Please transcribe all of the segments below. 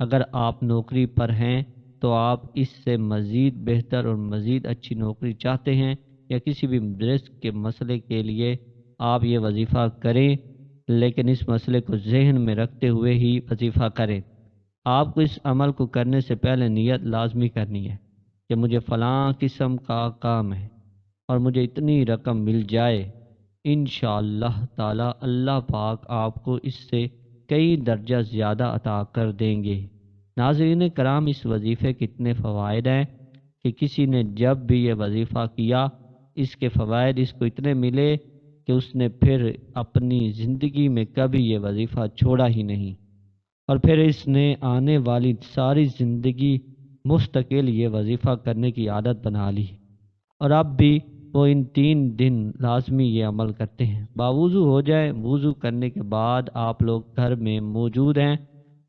اگر آپ نوکری پر ہیں تو آپ اس سے مزید بہتر اور مزید اچھی نوکری چاہتے ہیں یا کسی بھی رزق کے مسئلے کے لیے آپ یہ وظیفہ کریں، لیکن اس مسئلے کو ذہن میں رکھتے ہوئے ہی وظیفہ کریں۔ آپ کو اس عمل کو کرنے سے پہلے نیت لازمی کرنی ہے کہ مجھے فلاں قسم کا کام ہے اور مجھے اتنی رقم مل جائے، انشاءاللہ تعالی اللہ پاک آپ کو اس سے کئی درجہ زیادہ عطا کر دیں گے۔ ناظرین کرام، اس وظیفے کے اتنے فوائد ہیں کہ کسی نے جب بھی یہ وظیفہ کیا، اس کے فوائد اس کو اتنے ملے کہ اس نے پھر اپنی زندگی میں کبھی یہ وظیفہ چھوڑا ہی نہیں، اور پھر اس نے آنے والی ساری زندگی مستقل یہ وظیفہ کرنے کی عادت بنا لی، اور اب بھی وہ ان 3 دن لازمی یہ عمل کرتے ہیں۔ باوضو ہو جائے، وضو کرنے کے بعد آپ لوگ گھر میں موجود ہیں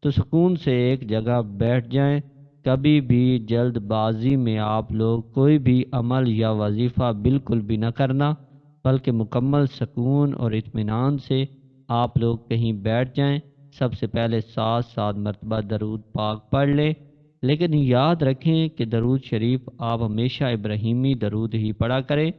تو سکون سے ایک جگہ بیٹھ جائیں۔ کبھی بھی جلد بازی میں آپ لوگ کوئی بھی عمل یا وظیفہ بالکل بھی نہ کرنا، بلکہ مکمل سکون اور اطمینان سے آپ لوگ کہیں بیٹھ جائیں۔ سب سے پہلے 7 مرتبہ درود پاک پڑھ لیں، لیکن یاد رکھیں کہ درود شریف آپ ہمیشہ ابراہیمی درود ہی پڑھا کریں،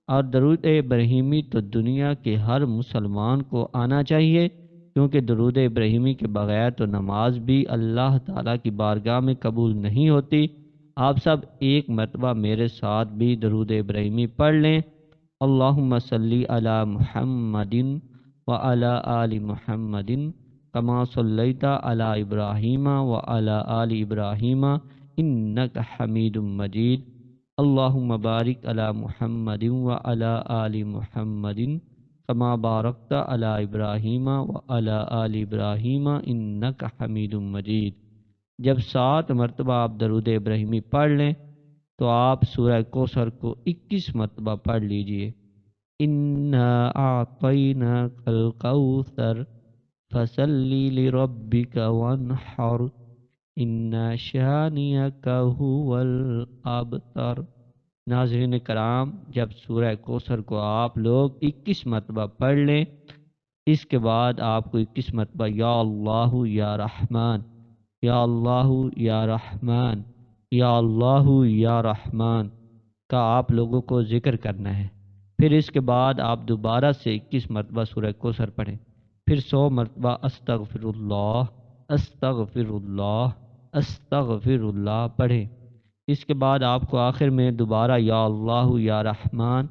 اور درود ابراہیمی تو دنیا کے ہر مسلمان کو آنا چاہیے، کیونکہ درود ابراہیمی کے بغیر تو نماز بھی اللہ تعالیٰ کی بارگاہ میں قبول نہیں ہوتی۔ آپ سب ایک مرتبہ میرے ساتھ بھی درود ابراہیمی پڑھ لیں۔ اللہم صلی علی محمد وعلی آل محمد کما صلیت علی ابراہیم وعلی آل ابراہیم انک حمید مجید۔ اللہم بارک علی محمد وعلی آل محمد کما بارکت علی ابراہیم وعلی آل ابراہیم انک حمید مجید۔ جب 7 مرتبہ آپ درود ابراہیمی پڑھ لیں تو آپ سورہ کوثر کو 21 مرتبہ پڑھ لیجئے۔ اِنَّا أَعْطَيْنَاكَ الْكَوْثَرَ فَصَلِّ لِرَبِّكَ وَانْحَرْ إِنَّ شَانِئَكَ هُوَ الْأَبْتَرُ۔ ناظرین کرام، جب سورہ کوثر کو آپ لوگ 21 مرتبہ پڑھ لیں، اس کے بعد آپ کو 21 مرتبہ یا اللہ یا رحمان، یا اللہ یا رحمان، یا اللہ یا رحمان کا آپ لوگوں کو ذکر کرنا ہے۔ پھر اس کے بعد آپ دوبارہ سے 21 مرتبہ سورہ کوثر پڑھیں، پھر 100 مرتبہ استغفر اللہ، استغفر اللہ، استغفر اللہ پڑھیں۔ اس کے بعد آپ کو آخر میں دوبارہ یا اللہ یا رحمان،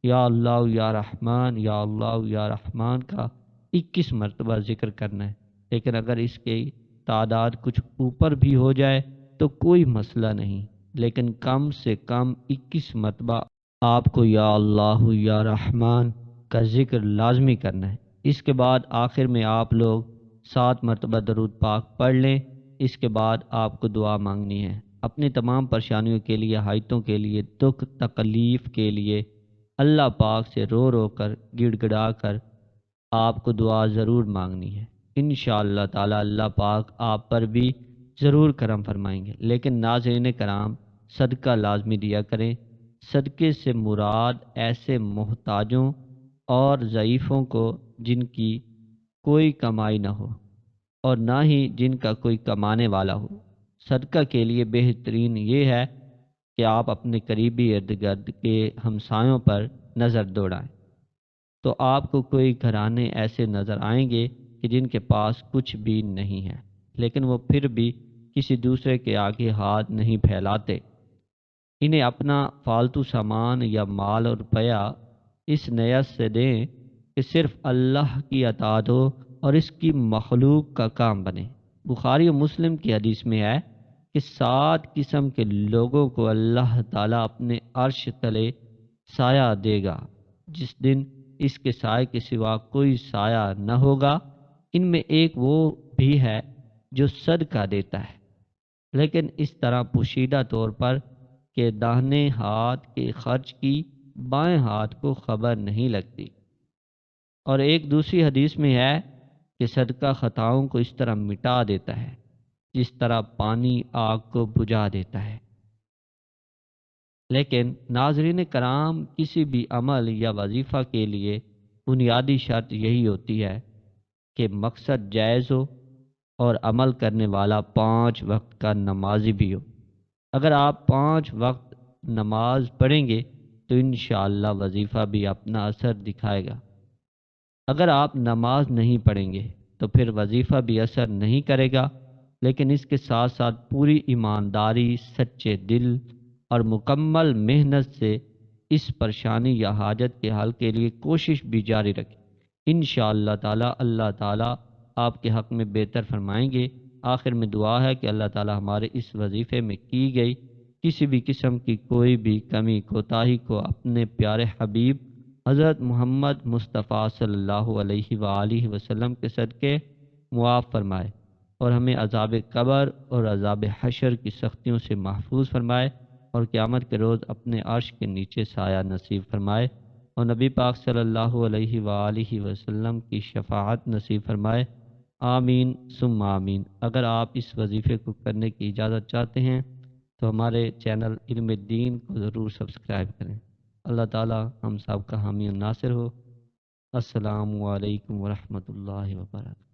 یا اللہ یا رحمان، یا اللہ یا رحمان کا 21 مرتبہ ذکر کرنا ہے۔ لیکن اگر اس کی تعداد کچھ اوپر بھی ہو جائے تو کوئی مسئلہ نہیں، لیکن کم سے کم 21 مرتبہ آپ کو یا اللہ یا رحمان کا ذکر لازمی کرنا ہے۔ اس کے بعد آخر میں آپ لوگ 7 مرتبہ درود پاک پڑھ لیں۔ اس کے بعد آپ کو دعا مانگنی ہے، اپنی تمام پریشانیوں کے لیے، حاجتوں کے لیے، دکھ تکلیف کے لیے اللہ پاک سے رو رو کر، گڑ گڑا کر آپ کو دعا ضرور مانگنی ہے۔ انشاءاللہ تعالی اللہ پاک آپ پر بھی ضرور کرم فرمائیں گے۔ لیکن ناظرین کرام، صدقہ لازمی دیا کریں۔ صدقے سے مراد ایسے محتاجوں اور ضعیفوں کو جن کی کوئی کمائی نہ ہو اور نہ ہی جن کا کوئی کمانے والا ہو۔ صدقہ کے لیے بہترین یہ ہے کہ آپ اپنے قریبی ارد گرد کے ہمسایوں پر نظر دوڑائیں، تو آپ کو کوئی گھرانے ایسے نظر آئیں گے کہ جن کے پاس کچھ بھی نہیں ہے، لیکن وہ پھر بھی کسی دوسرے کے آگے ہاتھ نہیں پھیلاتے۔ انہیں اپنا فالتو سامان یا مال اور روپیہ اس نیت سے دیں کہ صرف اللہ کی اطاعت ہو اور اس کی مخلوق کا کام بنے۔ بخاری و مسلم کی حدیث میں ہے کہ 7 قسم کے لوگوں کو اللہ تعالیٰ اپنے عرش تلے سایہ دے گا، جس دن اس کے سائے کے سوا کوئی سایہ نہ ہوگا۔ ان میں ایک وہ بھی ہے جو صدقہ دیتا ہے، لیکن اس طرح پوشیدہ طور پر کہ داہنے ہاتھ کے خرچ کی بائیں ہاتھ کو خبر نہیں لگتی۔ اور ایک دوسری حدیث میں ہے کہ صدقہ خطاؤں کو اس طرح مٹا دیتا ہے جس طرح پانی آگ کو بجھا دیتا ہے۔ لیکن ناظرین کرام، کسی بھی عمل یا وظیفہ کے لیے بنیادی شرط یہی ہوتی ہے کہ مقصد جائز ہو اور عمل کرنے والا 5 وقت کا نمازی بھی ہو۔ اگر آپ 5 وقت نماز پڑھیں گے تو انشاءاللہ وظیفہ بھی اپنا اثر دکھائے گا۔ اگر آپ نماز نہیں پڑھیں گے تو پھر وظیفہ بھی اثر نہیں کرے گا، لیکن اس کے ساتھ ساتھ پوری ایمانداری، سچے دل اور مکمل محنت سے اس پریشانی یا حاجت کے حل کے لیے کوشش بھی جاری رکھیں۔ انشاءاللہ تعالی اللہ تعالی آپ کے حق میں بہتر فرمائیں گے۔ آخر میں دعا ہے کہ اللہ تعالی ہمارے اس وظیفے میں کی گئی کسی بھی قسم کی کوئی بھی کمی کوتاہی کو اپنے پیارے حبیب حضرت محمد مصطفیٰ صلی اللہ علیہ وآلہ وسلم کے صدقے معاف فرمائے، اور ہمیں عذاب قبر اور عذاب حشر کی سختیوں سے محفوظ فرمائے، اور قیامت کے روز اپنے عرش کے نیچے سایہ نصیب فرمائے، اور نبی پاک صلی اللہ علیہ وآلہ وسلم کی شفاعت نصیب فرمائے۔ آمین ثم آمین۔ اگر آپ اس وظیفے کو کرنے کی اجازت چاہتے ہیں تو ہمارے چینل علم دین کو ضرور سبسکرائب کریں۔ اللہ تعالی ہم سب کا حامی و ناصر ہو۔ السلام علیکم ورحمۃ اللہ وبرکاتہ۔